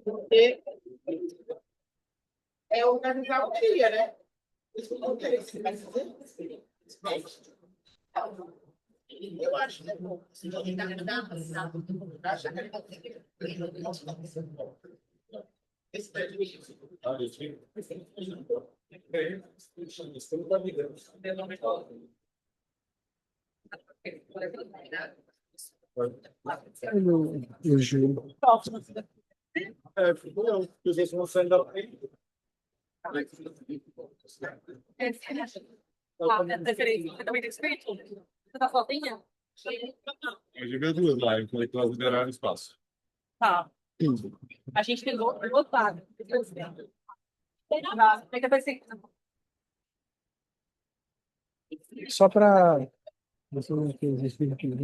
Porque é organizar o dia, né? Isso não tem, você vai fazer. Eu acho, né? Esse prejuízo. Eu juro. Vocês vão sair da Você também tem escrito? Você tá sozinha? Eu digo duas lá, eu falei que elas liberaram espaço. Tá. A gente tem lotado. Fica assim. Só para. Você não tem existir aqui, né?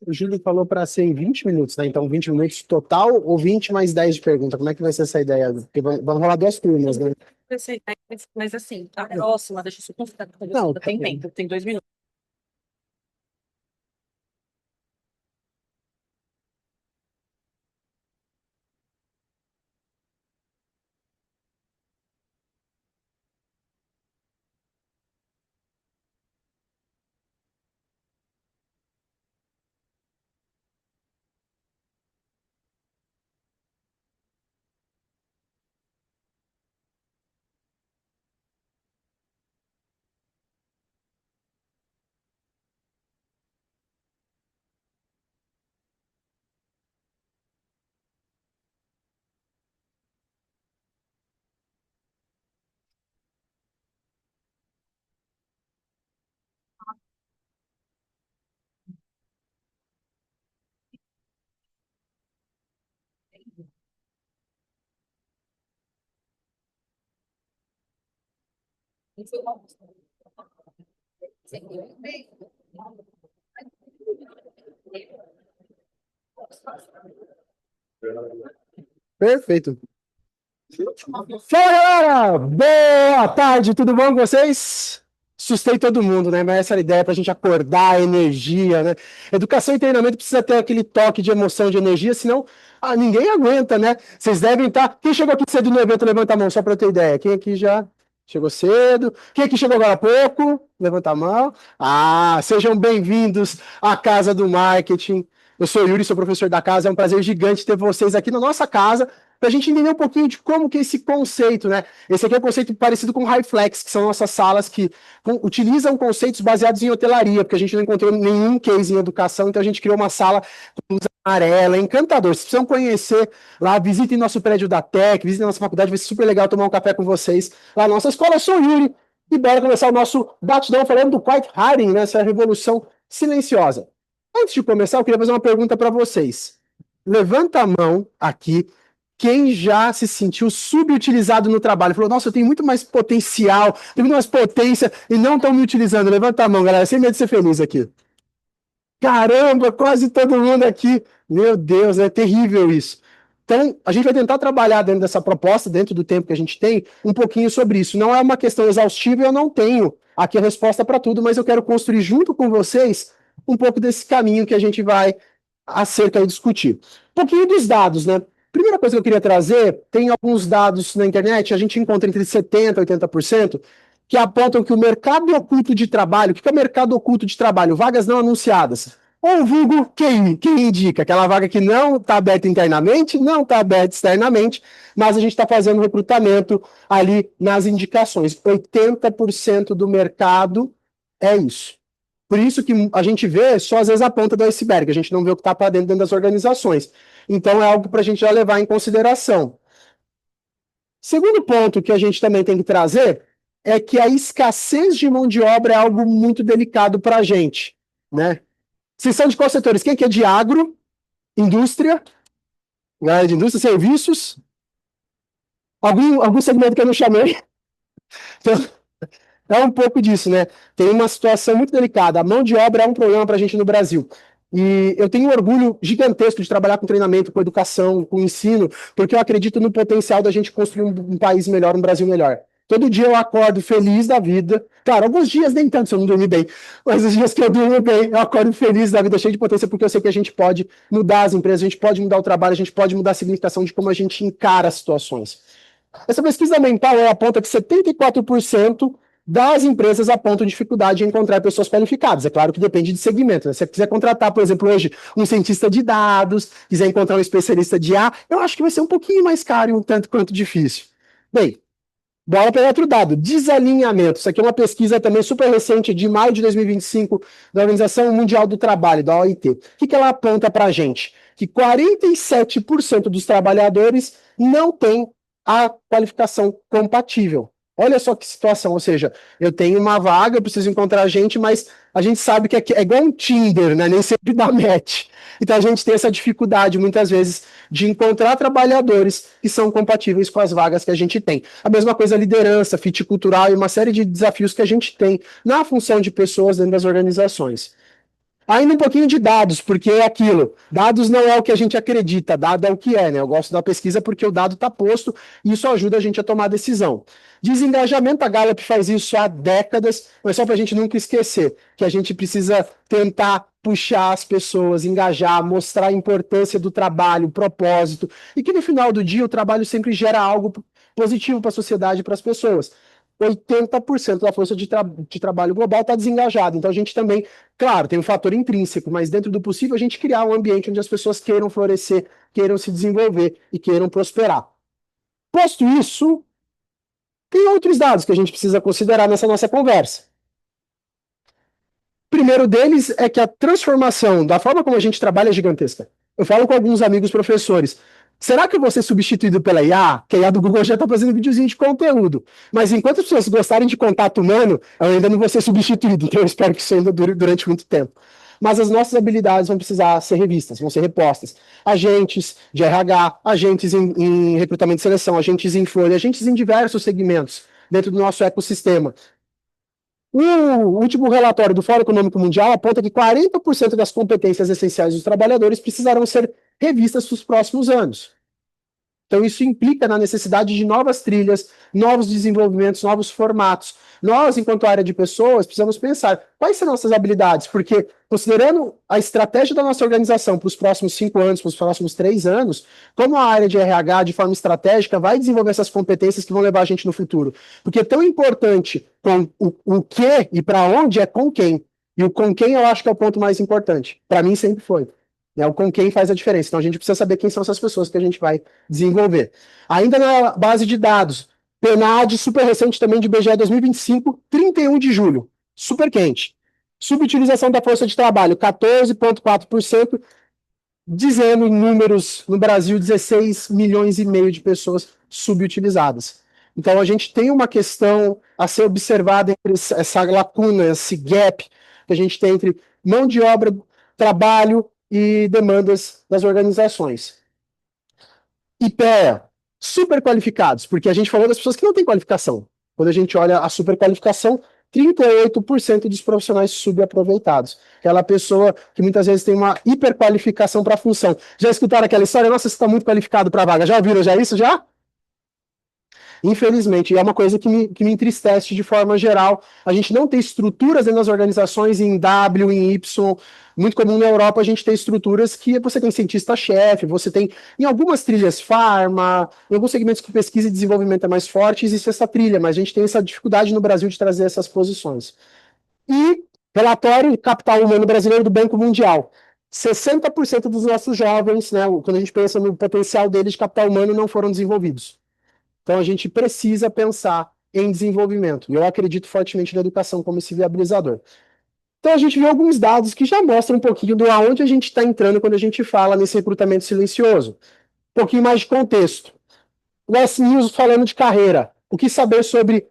O Júlio falou para ser em 20 minutos, né? Então, 20 minutos total ou 20 mais 10 de pergunta? Como é que vai ser essa ideia? Porque vão rolar duas turmas, né? Mas assim, a próxima, deixa eu só consultar. Não, Tem tempo, tem 2 minutos. Perfeito. Fala, galera! Boa tarde, tudo bom com vocês? Assustei todo mundo, né? Mas essa era a ideia para a gente acordar, energia, né? Educação e treinamento precisa ter aquele toque de emoção, de energia, senão ninguém aguenta, né? Vocês devem estar. Quem chegou aqui cedo no evento, levanta a mão, só para eu ter ideia. Quem aqui já chegou cedo? Quem aqui chegou agora há pouco? Levanta a mão. Sejam bem-vindos à Casa do Marketing. Eu sou o Yuri, sou professor da casa. É um prazer gigante ter vocês aqui na nossa casa para a gente entender um pouquinho de como que é esse conceito, né? Esse aqui é um conceito parecido com o High Flex, que são nossas salas que utilizam conceitos baseados em hotelaria, porque a gente não encontrou nenhum case em educação, então a gente criou uma sala com luz amarela, encantador. Vocês precisam conhecer lá, visitem nosso prédio da Tec, visitem nossa faculdade, vai ser super legal tomar um café com vocês lá na nossa escola. Eu sou o Yuri e bora começar o nosso batidão falando do quiet hiring, né? Essa revolução silenciosa. Antes de começar, eu queria fazer uma pergunta para vocês. Levanta a mão aqui quem já se sentiu subutilizado no trabalho. Falou, nossa, eu tenho muito mais potencial, tenho muito mais potência e não estão me utilizando. Levanta a mão, galera, sem medo de ser feliz aqui. Caramba, quase todo mundo aqui. Meu Deus, é terrível isso. Então, a gente vai tentar trabalhar dentro dessa proposta, dentro do tempo que a gente tem, um pouquinho sobre isso. Não é uma questão exaustiva, eu não tenho aqui a resposta para tudo, mas eu quero construir junto com vocês um pouco desse caminho que a gente vai acerca e discutir. Um pouquinho dos dados, né? Primeira coisa que eu queria trazer, tem alguns dados na internet, a gente encontra entre 70% e 80%, que apontam que o mercado oculto de trabalho, o que é o mercado oculto de trabalho? Vagas não anunciadas. Ou vulgo QI, quem indica? Aquela vaga que não está aberta internamente, não está aberta externamente, mas a gente está fazendo recrutamento ali nas indicações. 80% do mercado é isso. Por isso que a gente vê só às vezes a ponta do iceberg, a gente não vê o que está para dentro das organizações. Então é algo para a gente já levar em consideração. Segundo ponto que a gente também tem que trazer é que a escassez de mão de obra é algo muito delicado para a gente, né? Vocês são de quais setores? Quem que é de agro, indústria, galera de indústria, serviços? Algum segmento que eu não chamei? Então, é um pouco disso, né? Tem uma situação muito delicada. A mão de obra é um problema para a gente no Brasil. E eu tenho um orgulho gigantesco de trabalhar com treinamento, com educação, com ensino, porque eu acredito no potencial da gente construir um país melhor, um Brasil melhor. Todo dia eu acordo feliz da vida. Claro, alguns dias nem tanto se eu não dormir bem, mas os dias que eu durmo bem, eu acordo feliz da vida, cheio de potência, porque eu sei que a gente pode mudar as empresas, a gente pode mudar o trabalho, a gente pode mudar a significação de como a gente encara as situações. Essa pesquisa mental aponta que 74% das empresas apontam dificuldade em encontrar pessoas qualificadas. É claro que depende de segmento, né? Se você quiser contratar, por exemplo, hoje, um cientista de dados, quiser encontrar um especialista de IA, eu acho que vai ser um pouquinho mais caro e um tanto quanto difícil. Bem, bora para outro dado, desalinhamento. Isso aqui é uma pesquisa também super recente, de maio de 2025, da Organização Mundial do Trabalho, da OIT. O que ela aponta para a gente? Que 47% dos trabalhadores não têm a qualificação compatível. Olha só que situação, ou seja, eu tenho uma vaga, eu preciso encontrar gente, mas a gente sabe que é igual um Tinder, né? Nem sempre dá match. Então a gente tem essa dificuldade, muitas vezes, de encontrar trabalhadores que são compatíveis com as vagas que a gente tem. A mesma coisa, liderança, fit cultural e uma série de desafios que a gente tem na função de pessoas dentro das organizações. Ainda um pouquinho de dados, porque é aquilo. Dados não é o que a gente acredita, dado é o que é, né? Eu gosto da pesquisa porque o dado está posto e isso ajuda a gente a tomar decisão. Desengajamento, a Gallup faz isso há décadas, mas só para a gente nunca esquecer que a gente precisa tentar puxar as pessoas, engajar, mostrar a importância do trabalho, o propósito, e que no final do dia o trabalho sempre gera algo positivo para a sociedade e para as pessoas. 80% da força de trabalho global está desengajada. Então a gente também, claro, tem um fator intrínseco, mas dentro do possível a gente criar um ambiente onde as pessoas queiram florescer, queiram se desenvolver e queiram prosperar. Posto isso, tem outros dados que a gente precisa considerar nessa nossa conversa. O primeiro deles é que a transformação da forma como a gente trabalha é gigantesca. Eu falo com alguns amigos professores. Será que eu vou ser substituído pela IA? Que a IA do Google já está fazendo videozinho de conteúdo. Mas enquanto as pessoas gostarem de contato humano, eu ainda não vou ser substituído. Então eu espero que isso ainda dure durante muito tempo. Mas as nossas habilidades vão precisar ser revistas, vão ser repostas. Agentes de RH, agentes em recrutamento e seleção, agentes em folha, agentes em diversos segmentos dentro do nosso ecossistema. O último relatório do Fórum Econômico Mundial aponta que 40% das competências essenciais dos trabalhadores precisarão ser revistas nos próximos anos. Então, isso implica na necessidade de novas trilhas, novos desenvolvimentos, novos formatos. Nós, enquanto área de pessoas, precisamos pensar quais são nossas habilidades, porque, considerando a estratégia da nossa organização para os próximos 5 anos, para os próximos 3 anos, como a área de RH, de forma estratégica, vai desenvolver essas competências que vão levar a gente no futuro. Porque é tão importante com o que e para onde é com quem. E o com quem eu acho que é o ponto mais importante. Para mim, sempre foi. Né, o com quem faz a diferença. Então a gente precisa saber quem são essas pessoas que a gente vai desenvolver. Ainda na base de dados, PNAD super recente também de IBGE 2025, 31 de julho, super quente. Subutilização da força de trabalho, 14,4%, dizendo em números no Brasil, 16 milhões e meio de pessoas subutilizadas. Então a gente tem uma questão a ser observada entre essa lacuna, esse gap que a gente tem entre mão de obra, trabalho e demandas das organizações. IPEA, super qualificados, porque a gente falou das pessoas que não têm qualificação. Quando a gente olha a superqualificação, 38% dos profissionais subaproveitados. Aquela pessoa que muitas vezes tem uma hiperqualificação para a função. Já escutaram aquela história? Nossa, você está muito qualificado para a vaga. Já ouviram já isso? Já? Infelizmente, e é uma coisa que me entristece de forma geral. A gente não tem estruturas dentro das organizações em W, em Y. Muito comum na Europa a gente ter estruturas que você tem cientista-chefe, você tem, em algumas trilhas, farma, em alguns segmentos que pesquisa e desenvolvimento é mais forte, existe essa trilha, mas a gente tem essa dificuldade no Brasil de trazer essas posições. E relatório Capital Humano Brasileiro do Banco Mundial. 60% dos nossos jovens, né, quando a gente pensa no potencial deles de capital humano, não foram desenvolvidos. Então a gente precisa pensar em desenvolvimento. E eu acredito fortemente na educação como esse viabilizador. Então a gente viu alguns dados que já mostram um pouquinho do aonde a gente está entrando quando a gente fala nesse recrutamento silencioso. Um pouquinho mais de contexto. O S-News falando de carreira. O que saber sobre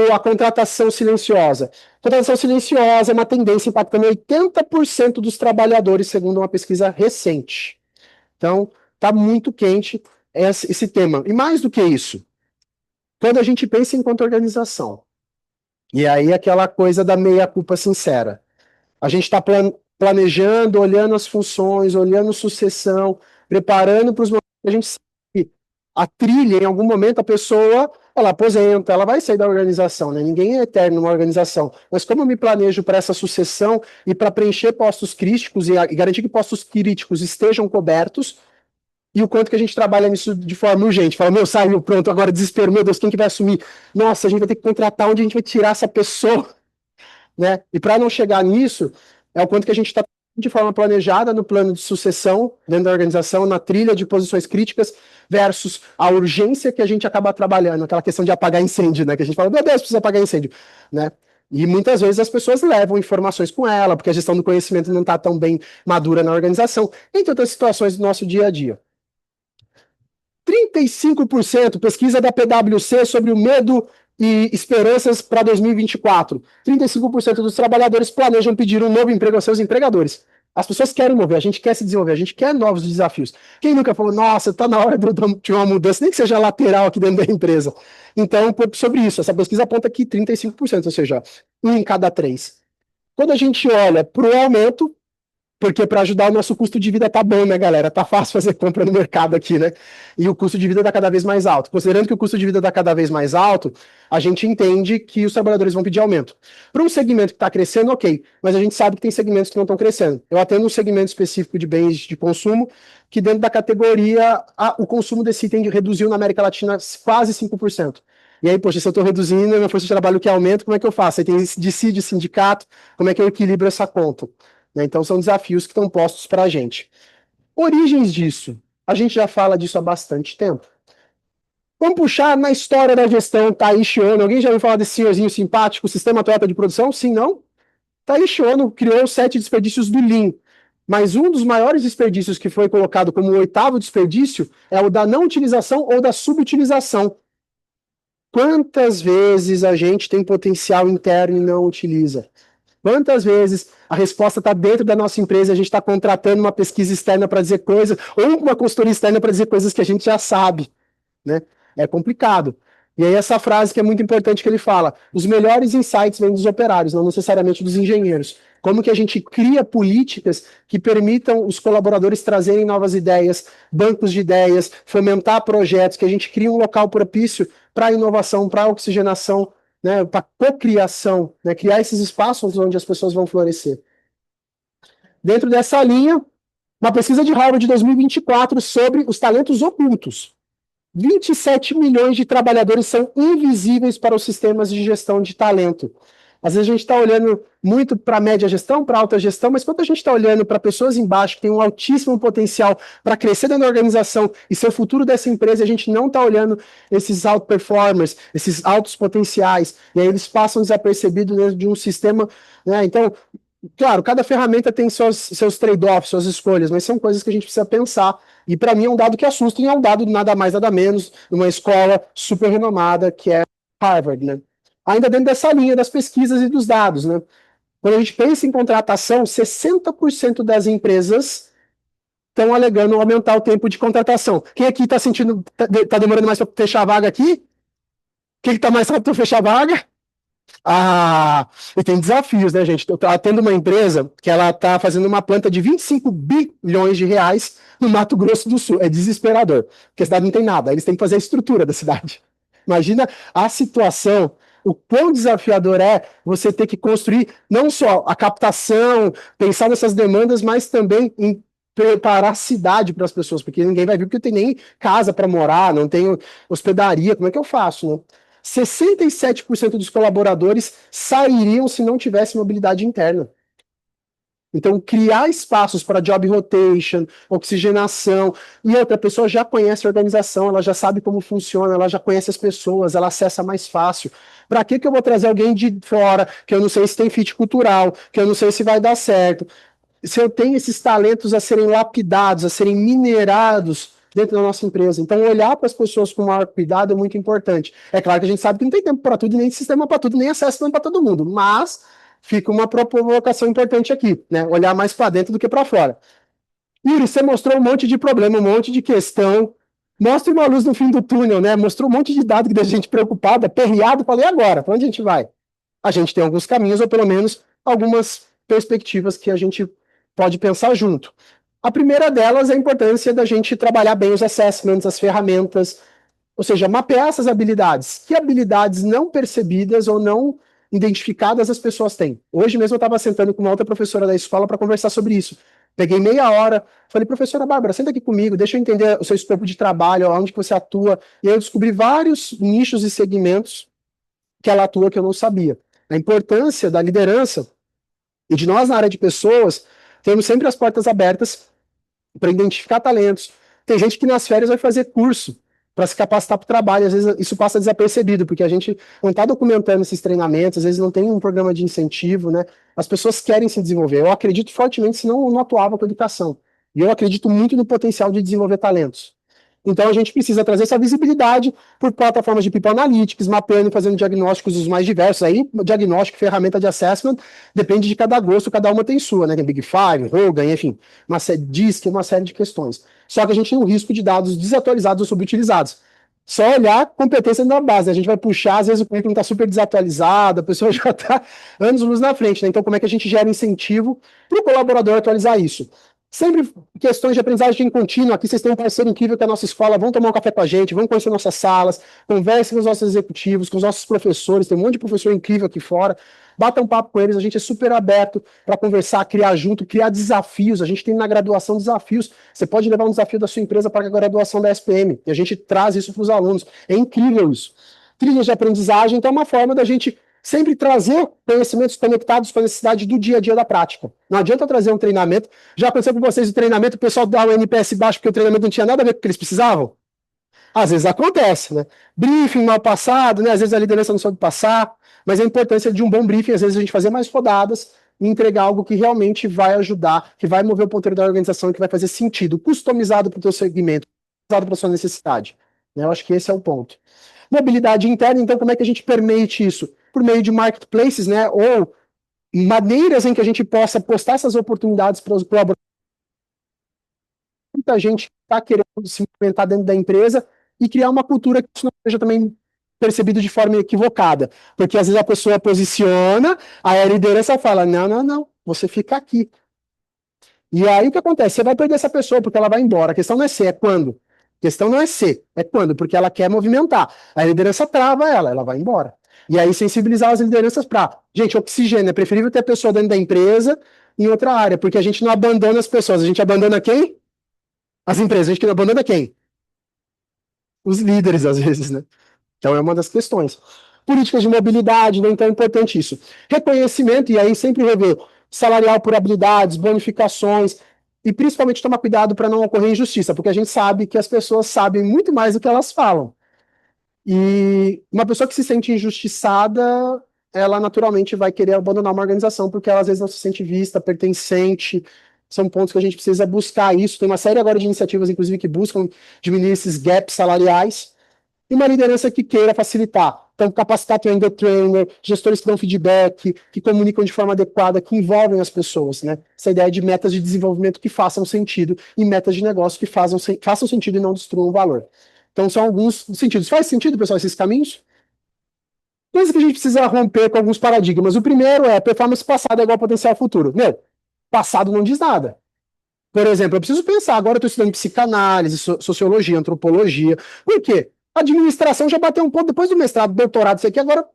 a contratação silenciosa? A contratação silenciosa é uma tendência impactando 80% dos trabalhadores, segundo uma pesquisa recente. Então, está muito quente esse tema. E mais do que isso, quando a gente pensa enquanto organização, e aí aquela coisa da meia-culpa sincera, a gente está planejando, olhando as funções, olhando sucessão, preparando para os momentos que a gente sabe que A trilha, em algum momento, a pessoa, ela aposenta, ela vai sair da organização, né? Ninguém é eterno numa organização. Mas como eu me planejo para essa sucessão e para preencher postos críticos e garantir que postos críticos estejam cobertos, e o quanto que a gente trabalha nisso de forma urgente. Fala, meu, saiu, pronto, agora desespero, meu Deus, quem que vai assumir? Nossa, a gente vai ter que contratar, onde a gente vai tirar essa pessoa? Né? E para não chegar nisso, é o quanto que a gente está de forma planejada no plano de sucessão dentro da organização, na trilha de posições críticas, versus a urgência que a gente acaba trabalhando, aquela questão de apagar incêndio, né? Que a gente fala, meu Deus, precisa apagar incêndio, né? E muitas vezes as pessoas levam informações com ela, porque a gestão do conhecimento não está tão bem madura na organização, entre outras situações do nosso dia a dia. 35% pesquisa da PwC sobre o medo e esperanças para 2024. 35% dos trabalhadores planejam pedir um novo emprego aos seus empregadores. As pessoas querem mover, a gente quer se desenvolver, a gente quer novos desafios. Quem nunca falou, nossa, está na hora de uma mudança, nem que seja lateral aqui dentro da empresa. Então, sobre isso, essa pesquisa aponta que 35%, ou seja, 1 em cada 3. Quando a gente olha para o aumento, porque para ajudar o nosso custo de vida tá bom, né, galera? Tá fácil fazer compra no mercado aqui, né? E o custo de vida tá cada vez mais alto. Considerando que o custo de vida tá cada vez mais alto, a gente entende que os trabalhadores vão pedir aumento. Para um segmento que está crescendo, ok, mas a gente sabe que tem segmentos que não estão crescendo. Eu atendo um segmento específico de bens de consumo, que dentro da categoria, o consumo desse item reduziu na América Latina quase 5%. E aí, poxa, se eu estou reduzindo, a minha força de trabalho que aumenta, como é que eu faço? Aí tem dissídio, sindicato, como é que eu equilibro essa conta? Então, são desafios que estão postos para a gente. Origens disso. A gente já fala disso há bastante tempo. Vamos puxar na história da gestão, Taiichi Ohno. Alguém já ouviu falar desse senhorzinho simpático, Sistema Toyota de Produção? Sim, não? Taiichi Ohno criou os 7 desperdícios do Lean. Mas um dos maiores desperdícios que foi colocado como o 8º desperdício é o da não utilização ou da subutilização. Quantas vezes a gente tem potencial interno e não utiliza? Quantas vezes a resposta está dentro da nossa empresa, a gente está contratando uma pesquisa externa para dizer coisas, ou uma consultoria externa para dizer coisas que a gente já sabe, né? É complicado. E aí essa frase que é muito importante que ele fala, os melhores insights vêm dos operários, não necessariamente dos engenheiros. Como que a gente cria políticas que permitam os colaboradores trazerem novas ideias, bancos de ideias, fomentar projetos, que a gente cria um local propício para inovação, para oxigenação, né, para cocriação, né, criar esses espaços onde as pessoas vão florescer. Dentro dessa linha, uma pesquisa de Harvard de 2024 sobre os talentos ocultos. 27 milhões de trabalhadores são invisíveis para os sistemas de gestão de talento. Às vezes a gente está olhando muito para a média gestão, para a alta gestão, mas quando a gente está olhando para pessoas embaixo que têm um altíssimo potencial para crescer dentro da organização e ser o futuro dessa empresa, a gente não está olhando esses alto performers, esses altos potenciais, e aí eles passam desapercebidos dentro de um sistema, né? Então, claro, cada ferramenta tem seus trade-offs, suas escolhas, mas são coisas que a gente precisa pensar. E para mim é um dado que assusta, e é um dado nada mais, nada menos, numa escola super renomada, que é Harvard, né? Ainda dentro dessa linha das pesquisas e dos dados, né? Quando a gente pensa em contratação, 60% das empresas estão alegando aumentar o tempo de contratação. Quem aqui está sentindo, está demorando mais para fechar a vaga aqui? Quem está mais rápido para fechar a vaga? E tem desafios, né, gente? Eu estou atendo uma empresa que ela está fazendo uma planta de 25 bilhões de reais no Mato Grosso do Sul. É desesperador, porque a cidade não tem nada. Eles têm que fazer a estrutura da cidade. Imagina a situação, o quão desafiador é você ter que construir não só a captação, pensar nessas demandas, mas também em preparar a cidade para as pessoas, porque ninguém vai vir porque eu tenho nem casa para morar, não tenho hospedaria, como é que eu faço, né? 67% dos colaboradores sairiam se não tivesse mobilidade interna. Então, criar espaços para job rotation, oxigenação, e outra pessoa já conhece a organização, ela já sabe como funciona, ela já conhece as pessoas, ela acessa mais fácil. Para que eu vou trazer alguém de fora, que eu não sei se tem fit cultural, que eu não sei se vai dar certo? Se eu tenho esses talentos a serem lapidados, a serem minerados dentro da nossa empresa. Então, olhar para as pessoas com maior cuidado é muito importante. É claro que a gente sabe que não tem tempo para tudo, nem sistema para tudo, nem acesso para todo mundo, mas fica uma provocação importante aqui, né? Olhar mais para dentro do que para fora. Yuri, você mostrou um monte de problema, um monte de questão. Mostre uma luz no fim do túnel, né? Mostrou um monte de dado que deixa a gente preocupada, perreado. Falei, agora, para onde a gente vai? A gente tem alguns caminhos, ou pelo menos algumas perspectivas que a gente pode pensar junto. A primeira delas é a importância da gente trabalhar bem os assessments, as ferramentas, ou seja, mapear essas habilidades. Que habilidades não percebidas ou não identificadas as pessoas têm? Hoje mesmo eu estava sentando com uma outra professora da escola para conversar sobre isso. Peguei meia hora, falei, professora Bárbara, senta aqui comigo, deixa eu entender o seu escopo de trabalho, onde que você atua. E aí eu descobri vários nichos e segmentos que ela atua que eu não sabia. A importância da liderança e de nós na área de pessoas termos sempre as portas abertas para identificar talentos. Tem gente que nas férias vai fazer curso para se capacitar para o trabalho, às vezes isso passa desapercebido, porque a gente não está documentando esses treinamentos, às vezes não tem um programa de incentivo, né? As pessoas querem se desenvolver. Eu acredito fortemente, senão eu não atuava com educação. E eu acredito muito no potencial de desenvolver talentos. Então a gente precisa trazer essa visibilidade por plataformas de People Analytics, mapeando e fazendo diagnósticos os mais diversos. Aí, diagnóstico, ferramenta de assessment, depende de cada gosto, cada uma tem sua, né? Tem Big Five, Hogan, enfim, uma série DISC, uma série de questões. Só que a gente tem um risco de dados desatualizados ou subutilizados. Só olhar competência na base, né? A gente vai puxar, às vezes o currículo está super desatualizado, a pessoa já está anos luz na frente, né? Então, como é que a gente gera incentivo para o colaborador atualizar isso? Sempre questões de aprendizagem contínua. Aqui vocês têm um parceiro incrível que é a nossa escola. Vão tomar um café com a gente, vão conhecer nossas salas, conversem com os nossos executivos, com os nossos professores. Tem um monte de professor incrível aqui fora. Bata um papo com eles. A gente é super aberto para conversar, criar junto, criar desafios. A gente tem na graduação desafios. Você pode levar um desafio da sua empresa para a graduação da SPM. E a gente traz isso para os alunos. É incrível isso. Trilhas de aprendizagem, então, é uma forma da gente sempre trazer conhecimentos conectados com a necessidade do dia a dia da prática. Não adianta trazer um treinamento. Já aconteceu com vocês o treinamento, o pessoal dá o NPS baixo porque o treinamento não tinha nada a ver com o que eles precisavam? Às vezes acontece, né? Briefing mal passado, né? Às vezes a liderança não soube passar, mas a importância de um bom briefing, às vezes a gente fazer mais rodadas e entregar algo que realmente vai ajudar, que vai mover o ponteiro da organização, que vai fazer sentido, customizado para o teu segmento, customizado para a sua necessidade. Né? Eu acho que esse é o ponto. Mobilidade interna, então, como é que a gente permite isso? Por meio de marketplaces, né? Ou maneiras em que a gente possa postar essas oportunidades para os colaboradores. Muita gente está querendo se movimentar dentro da empresa e criar uma cultura que isso não seja também percebido de forma equivocada. Porque às vezes a pessoa posiciona, aí a liderança fala: não, não, não, você fica aqui. E aí o que acontece? Você vai perder essa pessoa porque ela vai embora. A questão não é ser, é quando. A questão não é ser, é quando, porque ela quer movimentar. A liderança trava ela vai embora. E aí sensibilizar as lideranças para, gente, oxigênio, é preferível ter a pessoa dentro da empresa em outra área, porque a gente não abandona as pessoas, a gente abandona quem? As empresas, a gente abandona quem? Os líderes, às vezes, né? Então é uma das questões. Políticas de mobilidade, né? Então é importante isso. Reconhecimento, e aí sempre rever salarial por habilidades, bonificações, e principalmente tomar cuidado para não ocorrer injustiça, porque a gente sabe que as pessoas sabem muito mais do que elas falam. E uma pessoa que se sente injustiçada, ela naturalmente vai querer abandonar uma organização, porque ela às vezes não se sente vista, pertencente. São pontos que a gente precisa buscar isso. Tem uma série agora de iniciativas, inclusive, que buscam diminuir esses gaps salariais. E uma liderança que queira facilitar. Então, capacitar trainer, gestores que dão feedback, que comunicam de forma adequada, que envolvem as pessoas, né? Essa ideia de metas de desenvolvimento que façam sentido e metas de negócio que façam sentido e não destruam o valor. Então, são alguns sentidos. Faz sentido, pessoal, esses caminhos? Coisa que a gente precisa romper com alguns paradigmas. O primeiro é performance passada é igual potencial futuro. Meu, passado não diz nada. Por exemplo, eu preciso pensar, agora eu estou estudando psicanálise, sociologia, antropologia. Por quê? A administração já bateu um ponto depois do mestrado, doutorado, isso aqui, agora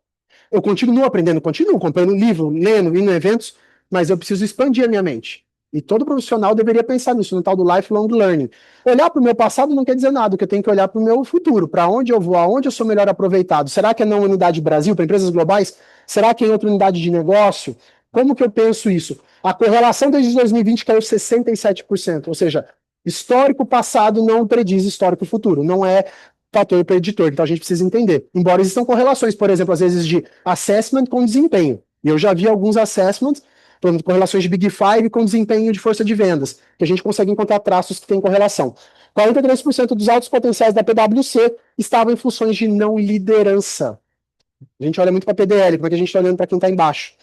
eu continuo aprendendo, continuo comprando livro, lendo, indo em eventos, mas eu preciso expandir a minha mente. E todo profissional deveria pensar nisso, no tal do lifelong learning. Olhar para o meu passado não quer dizer nada, que eu tenho que olhar para o meu futuro, para onde eu vou, aonde eu sou melhor aproveitado. Será que é na unidade Brasil, para empresas globais? Será que é em outra unidade de negócio? Como que eu penso isso? A correlação desde 2020 caiu 67%, ou seja, histórico passado não prediz histórico futuro, não é fator preditor, então a gente precisa entender. Embora existam correlações, por exemplo, às vezes de assessment com desempenho. E eu já vi alguns assessments, por exemplo, correlações de Big Five com desempenho de força de vendas, que a gente consegue encontrar traços que têm correlação. 43% dos altos potenciais da PwC estavam em funções de não liderança. A gente olha muito para a PDL, como é que a gente está olhando para quem está embaixo.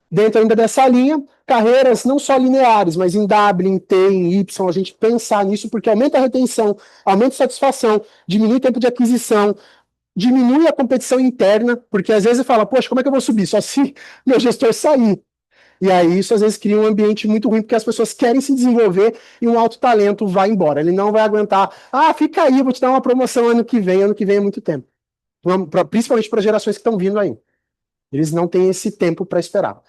Dentro ainda dessa linha, carreiras não só lineares, mas em W, em T, em Y, a gente pensar nisso, porque aumenta a retenção, aumenta a satisfação, diminui o tempo de aquisição, diminui a competição interna, porque às vezes você fala, poxa, como é que eu vou subir? Só se meu gestor sair. E aí isso às vezes cria um ambiente muito ruim, porque as pessoas querem se desenvolver e um alto talento vai embora. Ele não vai aguentar. Ah, fica aí, vou te dar uma promoção ano que vem. Ano que vem é muito tempo. Principalmente para gerações que estão vindo aí. Eles não têm esse tempo para esperar.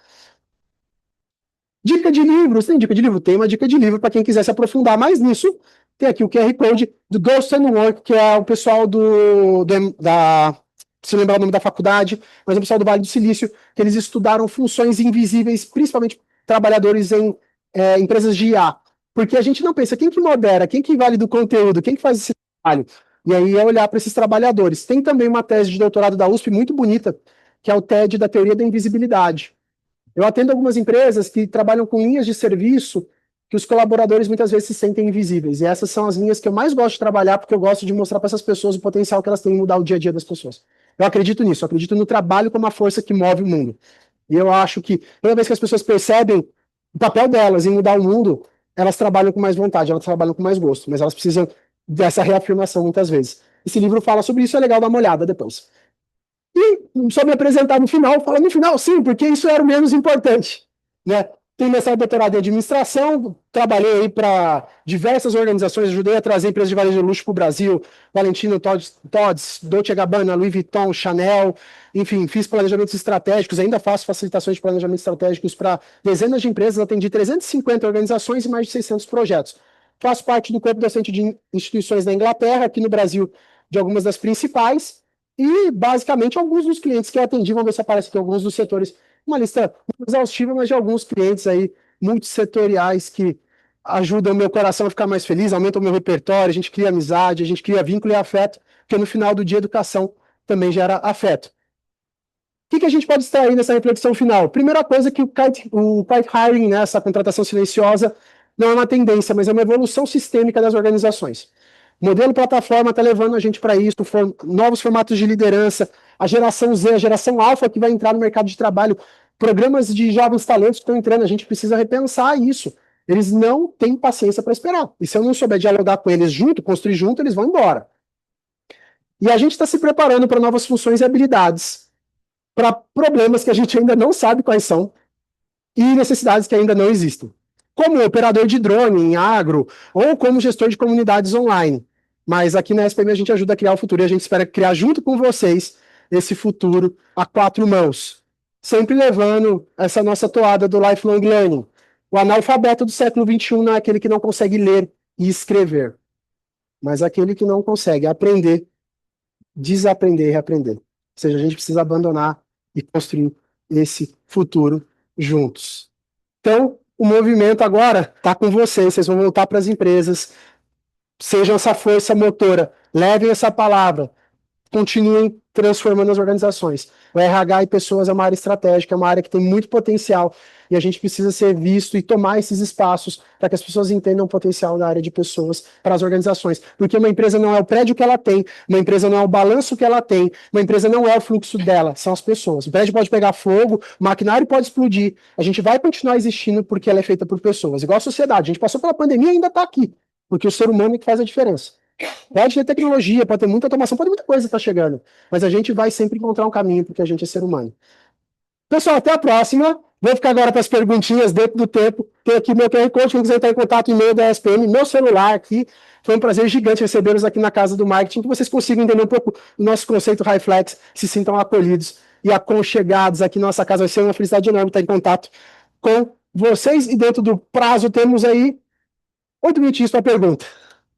Dica de livros, tem dica de livro? Tem uma dica de livro para quem quiser se aprofundar mais nisso. Tem aqui o QR Code do Ghost and Work, que é o pessoal se lembrar o nome da faculdade, mas é o pessoal do Vale do Silício, que eles estudaram funções invisíveis, principalmente trabalhadores em empresas de IA. Porque a gente não pensa, quem que modera, quem que valida o conteúdo, quem que faz esse trabalho? E aí é olhar para esses trabalhadores. Tem também uma tese de doutorado da USP muito bonita, que é o TED da teoria da invisibilidade. Eu atendo algumas empresas que trabalham com linhas de serviço que os colaboradores muitas vezes se sentem invisíveis. E essas são as linhas que eu mais gosto de trabalhar, porque eu gosto de mostrar para essas pessoas o potencial que elas têm em mudar o dia a dia das pessoas. Eu acredito nisso, eu acredito no trabalho como a força que move o mundo. E eu acho que toda vez que as pessoas percebem o papel delas em mudar o mundo, elas trabalham com mais vontade, elas trabalham com mais gosto, mas elas precisam dessa reafirmação muitas vezes. Esse livro fala sobre isso, é legal dar uma olhada depois. E só me apresentar no final, fala no final, sim, porque isso era o menos importante, né? Tenho mestrado e doutorado em administração, trabalhei aí para diversas organizações, ajudei a trazer empresas de varejo de luxo para o Brasil, Valentino, Tod's, Dolce & Gabbana, Louis Vuitton, Chanel, enfim, fiz planejamentos estratégicos, ainda faço facilitações de planejamentos estratégicos para dezenas de empresas, atendi 350 organizações e mais de 600 projetos. Faço parte do corpo docente de instituições da Inglaterra, aqui no Brasil, de algumas das principais, e, basicamente, alguns dos clientes que eu atendi, vamos ver se aparece aqui alguns dos setores, uma lista exaustiva, mas de alguns clientes aí, multissetoriais, que ajudam o meu coração a ficar mais feliz, aumentam o meu repertório, a gente cria amizade, a gente cria vínculo e afeto, porque no final do dia, educação também gera afeto. O que a gente pode extrair nessa reflexão final? Primeira coisa que o kite hiring, né, essa contratação silenciosa, não é uma tendência, mas é uma evolução sistêmica das organizações. O modelo plataforma está levando a gente para isso, novos formatos de liderança, a geração Z, a geração alfa que vai entrar no mercado de trabalho, programas de jovens talentos que estão entrando, a gente precisa repensar isso. Eles não têm paciência para esperar. E se eu não souber dialogar com eles junto, construir junto, eles vão embora. E a gente está se preparando para novas funções e habilidades, para problemas que a gente ainda não sabe quais são e necessidades que ainda não existem. Como operador de drone em agro ou como gestor de comunidades online. Mas aqui na SPM a gente ajuda a criar o futuro e a gente espera criar junto com vocês esse futuro a quatro mãos. Sempre levando essa nossa toada do lifelong learning. O analfabeto do século XXI não é aquele que não consegue ler e escrever, mas aquele que não consegue aprender, desaprender e reaprender. Ou seja, a gente precisa abandonar e construir esse futuro juntos. Então, o movimento agora está com vocês vão voltar para as empresas, sejam essa força motora, levem essa palavra, continuem transformando as organizações. O RH e pessoas é uma área estratégica, é uma área que tem muito potencial e a gente precisa ser visto e tomar esses espaços para que as pessoas entendam o potencial da área de pessoas para as organizações. Porque uma empresa não é o prédio que ela tem, uma empresa não é o balanço que ela tem, uma empresa não é o fluxo dela, são as pessoas. O prédio pode pegar fogo, o maquinário pode explodir, a gente vai continuar existindo porque ela é feita por pessoas. Igual a sociedade, a gente passou pela pandemia e ainda está aqui, porque o ser humano é que faz a diferença. Pode ter tecnologia, pode ter muita automação, pode ter muita coisa estar chegando, mas a gente vai sempre encontrar um caminho porque a gente é ser humano. Pessoal, até a próxima. Vou ficar agora para as perguntinhas dentro do tempo. Tem aqui meu QR Code, quem quiser entrar em contato, e-mail da SPM, meu celular aqui. Foi um prazer gigante recebê-los aqui na Casa do Marketing, que vocês consigam entender um pouco do nosso conceito High Flex, se sintam acolhidos e aconchegados aqui na nossa casa. Vai ser uma felicidade enorme estar em contato com vocês. E dentro do prazo temos aí 8 minutinhos para pergunta.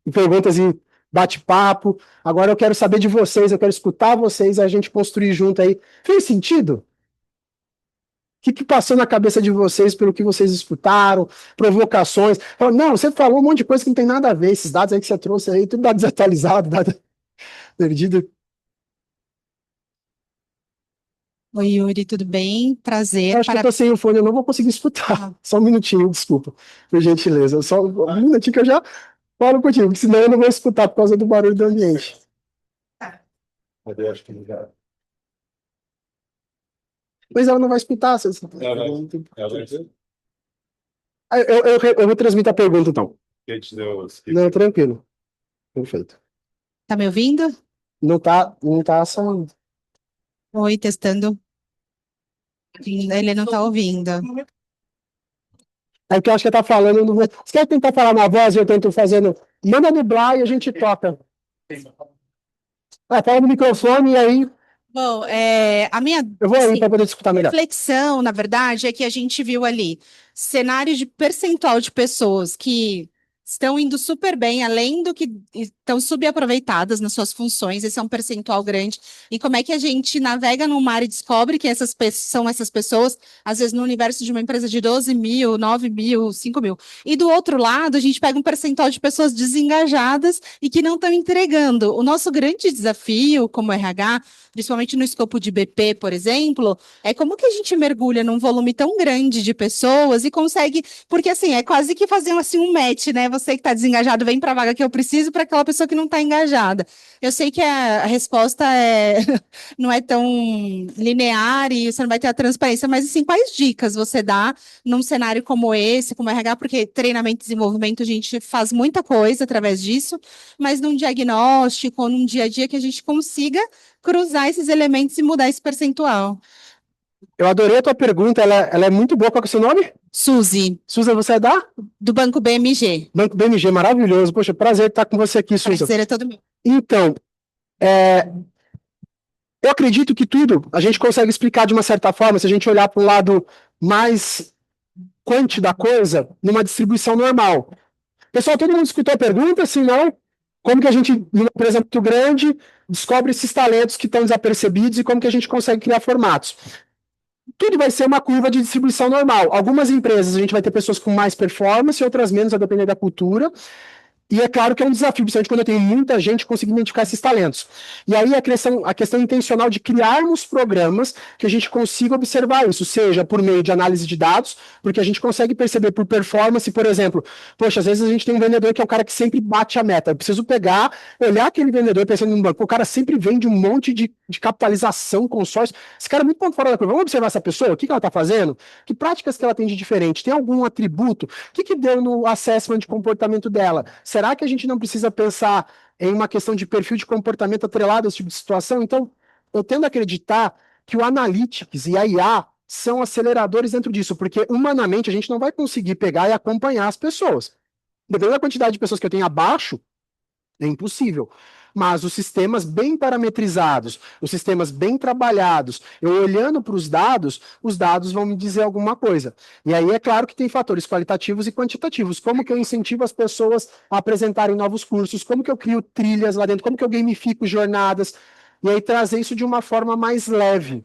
E perguntas e bate-papo. Agora eu quero saber de vocês, eu quero escutar vocês, a gente construir junto aí. Fez sentido? O que passou na cabeça de vocês pelo que vocês escutaram? Provocações? Não, você falou um monte de coisa que não tem nada a ver, esses dados aí que você trouxe aí, tudo dado desatualizado, dado perdido. Oi, Yuri, tudo bem? Prazer. Eu acho que eu tô sem o fone, eu não vou conseguir escutar. Só um minutinho, desculpa, por gentileza. Só um minutinho que eu já falo contigo, porque senão eu não vou escutar por causa do barulho do ambiente. Mas eu acho que já. Mas ela não vai escutar. Eu vou transmitir a pergunta, então. Quem te deu? Não, tranquilo. Perfeito. Tá me ouvindo? Não tá saindo. Oi, testando. Ele não tá ouvindo. É que eu acho que tá falando. Eu não vou... Você quer tentar falar na voz e eu tento fazendo. Manda nublar e a gente toca. Fala no microfone e aí Bom, a minha eu vou aí assim, para poder escutar melhor. reflexão, na verdade, é que a gente viu ali cenários de percentual de pessoas que estão indo super bem, além do que estão subaproveitadas nas suas funções, esse é um percentual grande. E como é que a gente navega no mar e descobre que são essas pessoas, às vezes no universo de uma empresa de 12 mil, 9 mil, 5 mil. E do outro lado, a gente pega um percentual de pessoas desengajadas e que não estão entregando. O nosso grande desafio como RH, principalmente no escopo de BP, por exemplo, é como que a gente mergulha num volume tão grande de pessoas e consegue, porque assim, é quase que fazer assim um match, né? Você que está desengajado vem para a vaga que eu preciso para aquela pessoa que não está engajada. Eu sei que a resposta não é tão linear e você não vai ter a transparência, mas assim, quais dicas você dá num cenário como esse, como RH, porque treinamento e desenvolvimento a gente faz muita coisa através disso, mas num diagnóstico ou num dia a dia que a gente consiga cruzar esses elementos e mudar esse percentual. Eu adorei a tua pergunta, ela é muito boa. Qual que é o seu nome? Suzy, Suza, você é da do Banco BMG. Banco BMG, maravilhoso. Poxa, prazer estar com você aqui, Suza. Prazer é todo meu. Então, eu acredito que tudo a gente consegue explicar de uma certa forma, se a gente olhar para um lado mais quant da coisa, numa distribuição normal. Pessoal, todo mundo escutou a pergunta? Se não, como que a gente, numa empresa muito grande, descobre esses talentos que estão desapercebidos e como que a gente consegue criar formatos? Tudo vai ser uma curva de distribuição normal. Algumas empresas a gente vai ter pessoas com mais performance, outras menos, a depender da cultura. E é claro que é um desafio, principalmente quando eu tenho muita gente conseguindo identificar esses talentos. E aí a questão intencional de criarmos programas que a gente consiga observar isso, seja por meio de análise de dados, porque a gente consegue perceber por performance, por exemplo, poxa, às vezes a gente tem um vendedor que é o cara que sempre bate a meta. Eu preciso pegar, olhar aquele vendedor pensando no banco, o cara sempre vende um monte de capitalização, consórcio. Esse cara é muito ponto fora da curva. Vamos observar essa pessoa, o que ela está fazendo? Que práticas que ela tem de diferente? Tem algum atributo? O que deu no assessment de comportamento dela? Será que a gente não precisa pensar em uma questão de perfil de comportamento atrelado a esse tipo de situação? Então, eu tendo a acreditar que o Analytics e a IA são aceleradores dentro disso, porque humanamente a gente não vai conseguir pegar e acompanhar as pessoas. Dependendo da quantidade de pessoas que eu tenho abaixo, é impossível. Mas os sistemas bem parametrizados, os sistemas bem trabalhados, eu olhando para os dados vão me dizer alguma coisa. E aí é claro que tem fatores qualitativos e quantitativos. Como que eu incentivo as pessoas a apresentarem novos cursos? Como que eu crio trilhas lá dentro? Como que eu gamifico jornadas? E aí trazer isso de uma forma mais leve.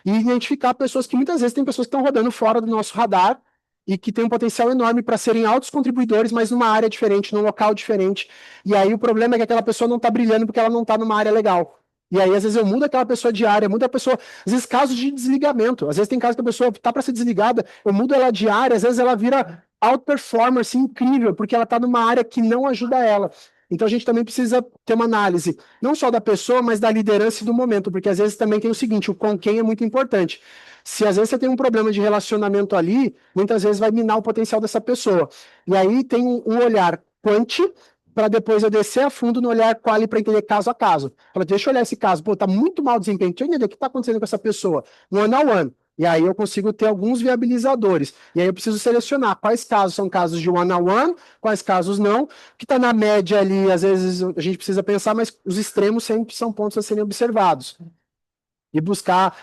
E identificar pessoas que muitas vezes tem pessoas que estão rodando fora do nosso radar e que tem um potencial enorme para serem altos contribuidores, mas numa área diferente, num local diferente. E aí o problema é que aquela pessoa não está brilhando porque ela não está numa área legal. E aí, às vezes, eu mudo aquela pessoa de área, mudo a pessoa. Às vezes, casos de desligamento. Às vezes, tem casos que a pessoa está para ser desligada, eu mudo ela de área, às vezes, ela vira out-performance incrível, porque ela está numa área que não ajuda ela. Então, a gente também precisa ter uma análise, não só da pessoa, mas da liderança e do momento, porque às vezes também tem o seguinte: o com quem é muito importante. Se às vezes você tem um problema de relacionamento ali, muitas vezes vai minar o potencial dessa pessoa. E aí tem um olhar quanti, para depois eu descer a fundo no olhar quali para entender caso a caso. Fala, deixa eu olhar esse caso, pô, tá muito mal desempenho, deixa eu entender o que está acontecendo com essa pessoa, one on one. E aí eu consigo ter alguns viabilizadores. E aí eu preciso selecionar quais casos são casos de one-on-one, quais casos não. O que está na média ali, às vezes a gente precisa pensar, mas os extremos sempre são pontos a serem observados. E buscar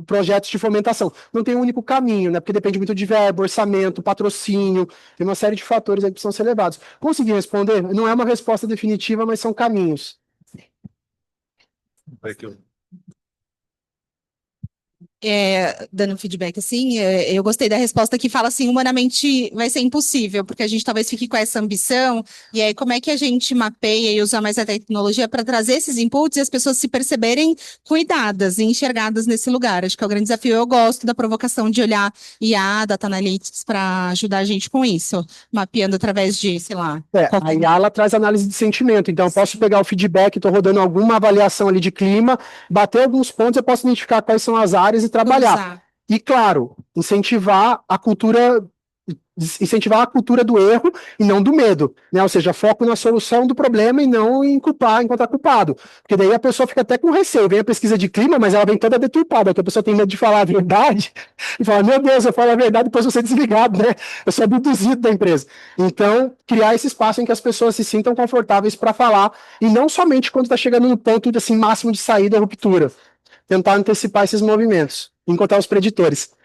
projetos de fomentação. Não tem um único caminho, né? Porque depende muito de verbo, orçamento, patrocínio, tem uma série de fatores aí que precisam ser levados. Consegui responder? Não é uma resposta definitiva, mas são caminhos. Dando feedback assim, eu gostei da resposta que fala assim, humanamente vai ser impossível, porque a gente talvez fique com essa ambição, e aí como é que a gente mapeia e usa mais a tecnologia para trazer esses inputs e as pessoas se perceberem cuidadas e enxergadas nesse lugar? Acho que é o grande desafio. Eu gosto da provocação de olhar IA, Data Analytics, para ajudar a gente com isso, mapeando através de, sei lá... A IA ela traz análise de sentimento, então eu posso pegar o feedback, estou rodando alguma avaliação ali de clima, bater alguns pontos, eu posso identificar quais são as áreas e trabalhar. Usar. E, claro, incentivar a cultura incentivar a cultura do erro e não do medo, né? Ou seja, foco na solução do problema e não em culpar, encontrar culpado. Porque daí a pessoa fica até com receio. Vem a pesquisa de clima, mas ela vem toda deturpada, porque a pessoa tem medo de falar a verdade e fala, meu Deus, eu falo a verdade, depois eu vou ser desligado, né? Eu sou abduzido da empresa. Então, criar esse espaço em que as pessoas se sintam confortáveis para falar, e não somente quando está chegando no ponto assim, máximo de saída, ruptura. Tentar antecipar esses movimentos, encontrar os preditores.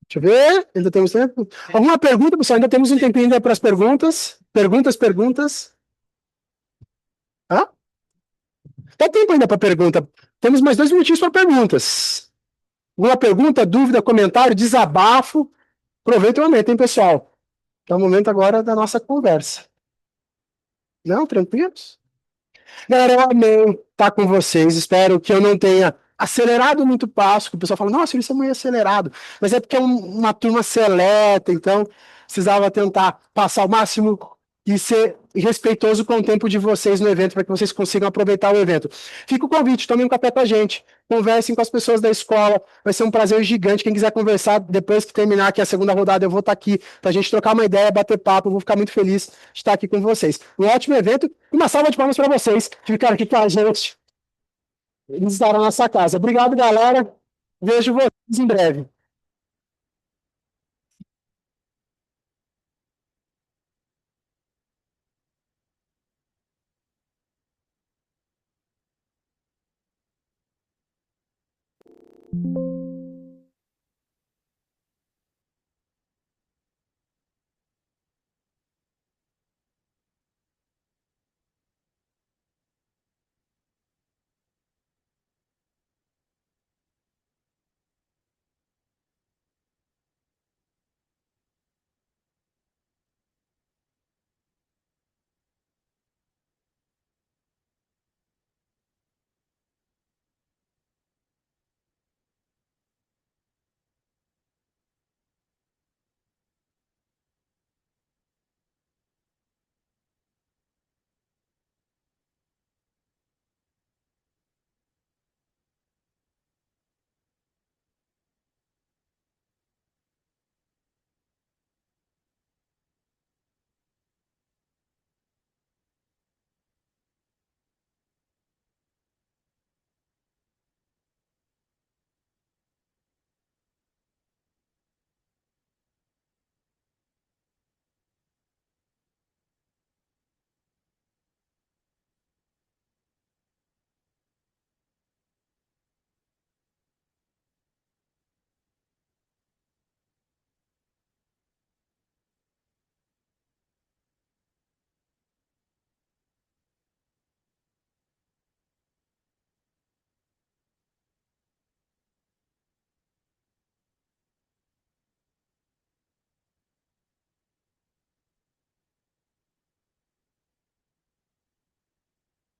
Deixa eu ver, ainda temos tempo. Alguma pergunta, pessoal? Ainda temos um tempinho ainda para as perguntas. Perguntas. Hã? Dá tempo ainda para pergunta. Temos mais 2 minutinhos para perguntas. Alguma pergunta, dúvida, comentário, desabafo? Aproveita o momento, hein, pessoal? É o momento agora da nossa conversa. Não, tranquilos? Galera, eu amei estar com vocês. Espero que eu não tenha acelerado muito o passo, que o pessoal fala, nossa, isso é muito acelerado. Mas é porque é uma turma seleta, então precisava tentar passar o máximo e ser respeitoso com o tempo de vocês no evento, para que vocês consigam aproveitar o evento. Fica o convite, tomem um café com a gente, conversem com as pessoas da escola, vai ser um prazer gigante. Quem quiser conversar, depois que terminar aqui a segunda rodada, eu vou estar aqui para a gente trocar uma ideia, bater papo, eu vou ficar muito feliz de estar aqui com vocês. Um ótimo evento, uma salva de palmas para vocês que ficaram aqui com a gente. Eles estarão na nossa casa. Obrigado, galera. Vejo vocês em breve.